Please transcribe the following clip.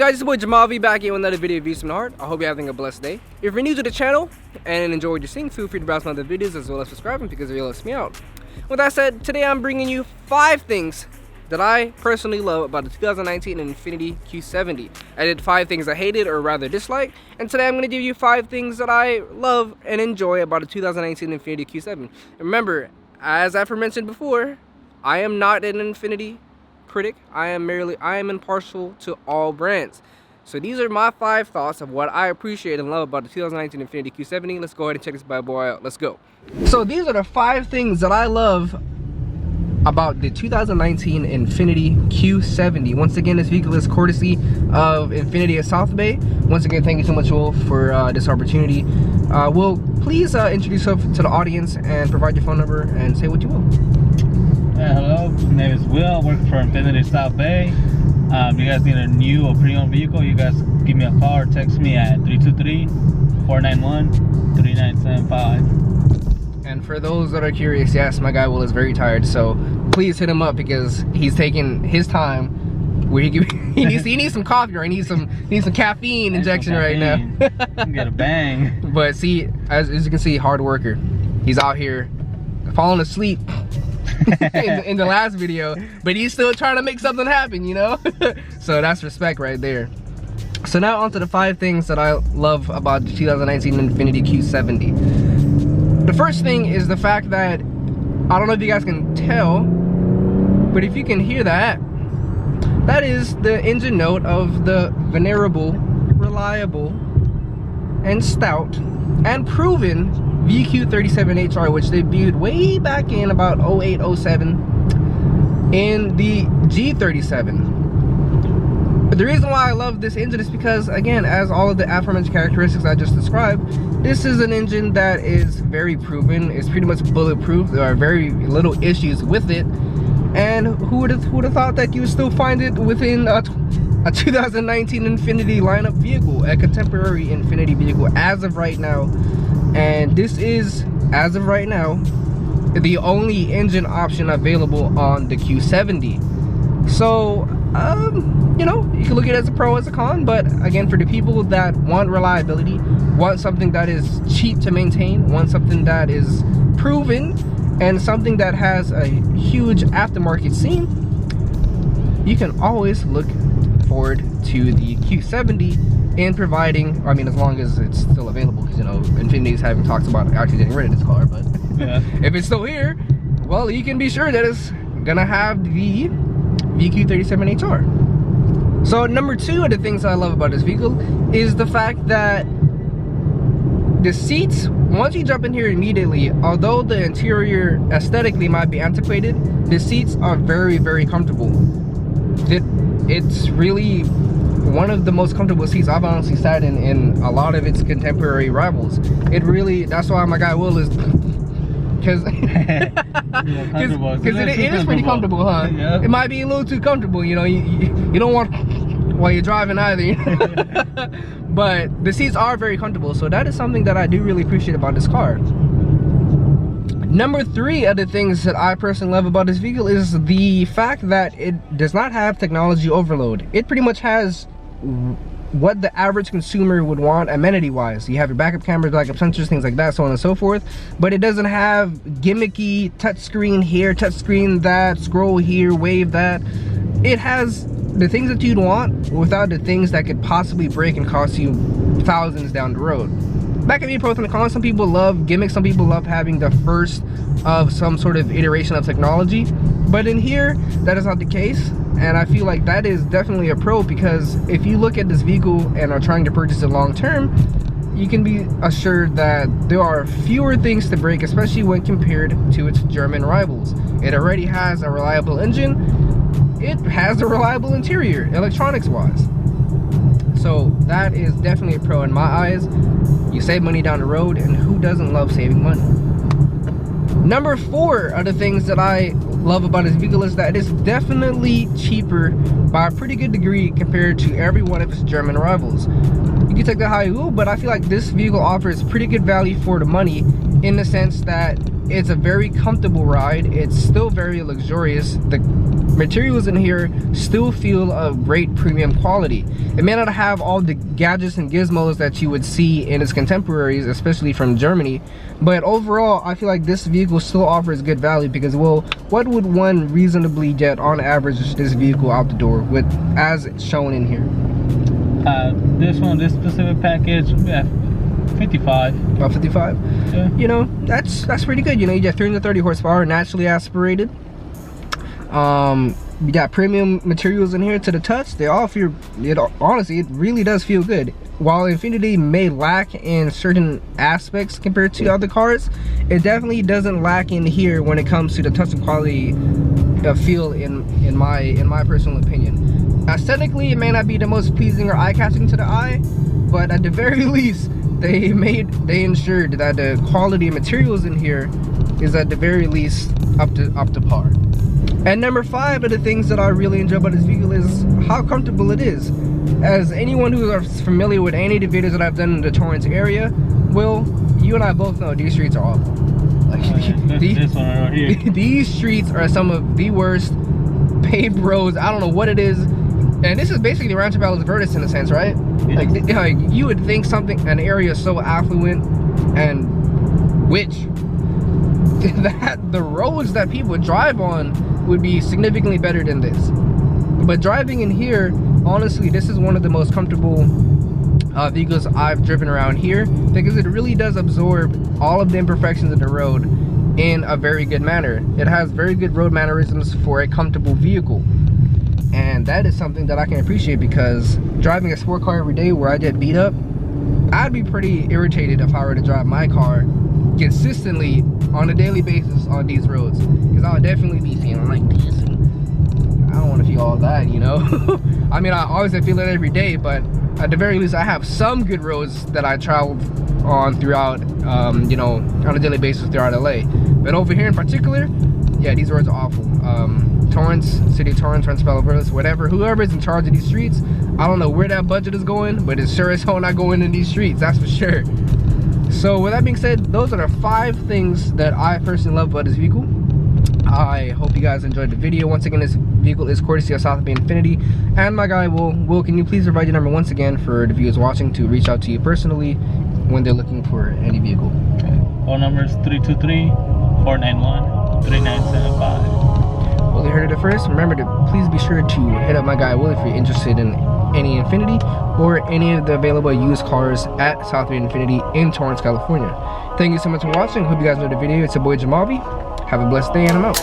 guys, it's your boy Jeameave back here with another video of Views from the Heart. I hope you're having a blessed day. If you're new to the channel and enjoy what you're seeing, feel free to browse my other videos as well as subscribing because it really helps me out. With that said, today I'm bringing you 5 things that I personally love about the 2019 Infiniti Q70. I did 5 things I hated or rather disliked, and today I'm going to give you 5 things that I love and enjoy about the 2019 Infiniti Q70. And remember, as I've mentioned before, I am not an Infiniti critic. I am impartial to all brands. So these are my 5 thoughts of what I appreciate and love about the 2019 Infiniti Q70. Let's go ahead and check this bad boy out. Let's go. So these are the 5 things that I love about the 2019 Infiniti Q70. Once again, this vehicle is courtesy of Infiniti at South Bay. Once again, thank you so much, Will, for this opportunity. Will, please introduce yourself to the audience and provide your phone number and say what you will. Hello, my name is Will. I work for Infiniti South Bay. You guys need a new or pre-owned vehicle, you guys give me a call or text me at 323-491-3975. And for those that are curious, yes, my guy Will is very tired, so please hit him up because he's taking his time where he needs some coffee or he needs some caffeine injection right now. Get a bang. But see, as you can see, hard worker. He's out here falling asleep in the last video, but he's still trying to make something happen, you know. So that's respect right there. So now on to the 5 things that I love about the 2019 Infiniti Q70. The first thing is the fact that, I don't know if you guys can tell, but if you can hear that, that is the engine note of the venerable, reliable, and stout, and proven VQ37HR, which debuted way back in about 08-07 in the G37. But the reason why I love this engine is because, again, as all of the aforementioned characteristics I just described, this is an engine that is very proven. It's pretty much bulletproof. There are very little issues with it. And who would have thought that you would still find it within a 2019 Infiniti lineup vehicle, a contemporary Infiniti vehicle as of right now. And this is, as of right now, the only engine option available on the Q70. So, you know, you can look at it as a pro, as a con, but again, for the people that want reliability, want something that is cheap to maintain, want something that is proven, and something that has a huge aftermarket scene, you can always look forward to the Q70 in providing, I mean, as long as it's still available, because, you know, Infiniti's having talks about actually getting rid of this car, but yeah. If it's still here, well, you can be sure that it's gonna have the VQ37HR. So number 2 of the things I love about this vehicle is the fact that the seats, once you jump in here immediately, although the interior aesthetically might be antiquated, the seats are very, very comfortable. It's really one of the most comfortable seats I've honestly sat in a lot of its contemporary rivals. It really, that's why my guy Will is, because it is pretty comfortable, huh? Yeah. It might be a little too comfortable, you know. You don't want while you're driving either. But the seats are very comfortable, so that is something that I do really appreciate about this car. Number 3 of the things that I personally love about this vehicle is the fact that it does not have technology overload. It pretty much has what the average consumer would want amenity wise. You have your backup cameras, backup sensors, things like that, so on and so forth, but it doesn't have gimmicky touchscreen here, touchscreen that, scroll here, wave that. It has the things that you'd want without the things that could possibly break and cost you thousands down the road. That can be a pros and cons. Some people love gimmicks, some people love having the first of some sort of iteration of technology, but in here that is not the case, and I feel like that is definitely a pro, because if you look at this vehicle and are trying to purchase it long term, you can be assured that there are fewer things to break, especially when compared to its German rivals. It already has a reliable engine, it has a reliable interior electronics wise, so that is definitely a pro in my eyes. You save money down the road, and who doesn't love saving money? Number 4 of the things that I love about this vehicle is that it is definitely cheaper by a pretty good degree compared to every one of its German rivals. You can take that how you will, but I feel like this vehicle offers pretty good value for the money, in the sense that it's a very comfortable ride. It's still very luxurious. The materials in here still feel of great premium quality. It may not have all the gadgets and gizmos that you would see in its contemporaries, especially from Germany, but overall I feel like this vehicle still offers good value because, well, what would one reasonably get on average this vehicle out the door with as shown in here? This specific package, yeah, 55. About 55? Yeah. You know, that's pretty good. You know, you get 330 horsepower, naturally aspirated. You got premium materials in here to the touch. They all feel, honestly, it really does feel good. While Infiniti may lack in certain aspects compared to other cars, it definitely doesn't lack in here when it comes to the touch and quality of feel in my personal opinion. Aesthetically, it may not be the most pleasing or eye-catching to the eye, but at the very least, they ensured that the quality of materials in here is at the very least up to par. And number 5 of the things that I really enjoy about this vehicle is how comfortable it is. As anyone who is familiar with any of the videos that I've done in the Torrance area, well, you and I both know these streets are awful. Like, this one right here. These streets are some of the worst paved roads. I don't know what it is. And this is basically the Rancho Palos Verdes in a sense, right? Yeah. Like you would think an area so affluent and rich that the roads that people drive on would be significantly better than this. But driving in here, honestly, this is one of the most comfortable vehicles I've driven around here because it really does absorb all of the imperfections of the road in a very good manner. It has very good road mannerisms for a comfortable vehicle. And that is something that I can appreciate because driving a sport car every day where I get beat up, I'd be pretty irritated if I were to drive my car consistently on a daily basis on these roads, because I would definitely be feeling like this and I don't want to feel all that, you know. I mean, I always feel it every day, but at the very least I have some good roads that I travel on throughout, you know, on a daily basis throughout LA. But over here in particular, yeah, these roads are awful. Torrance, City of Torrance, Rancho Palos Verdes, whatever, whoever is in charge of these streets, I don't know where that budget is going, but it's sure as hell not going in these streets, that's for sure. So with that being said, those are the 5 things that I personally love about this vehicle. I hope you guys enjoyed the video. Once again, this vehicle is courtesy of South Bay Infiniti, and my guy Will, can you please provide your number once again for the viewers watching to reach out to you personally when they're looking for any vehicle? Phone number is 323-491-3975. Well, you heard it first. Remember to please be sure to hit up my guy Will if you're interested in any Infiniti or any of the available used cars at South Bay Infiniti in Torrance, California. Thank you so much for watching. Hope you guys enjoyed the video. It's your boy Jeameave. Have a blessed day and I'm out.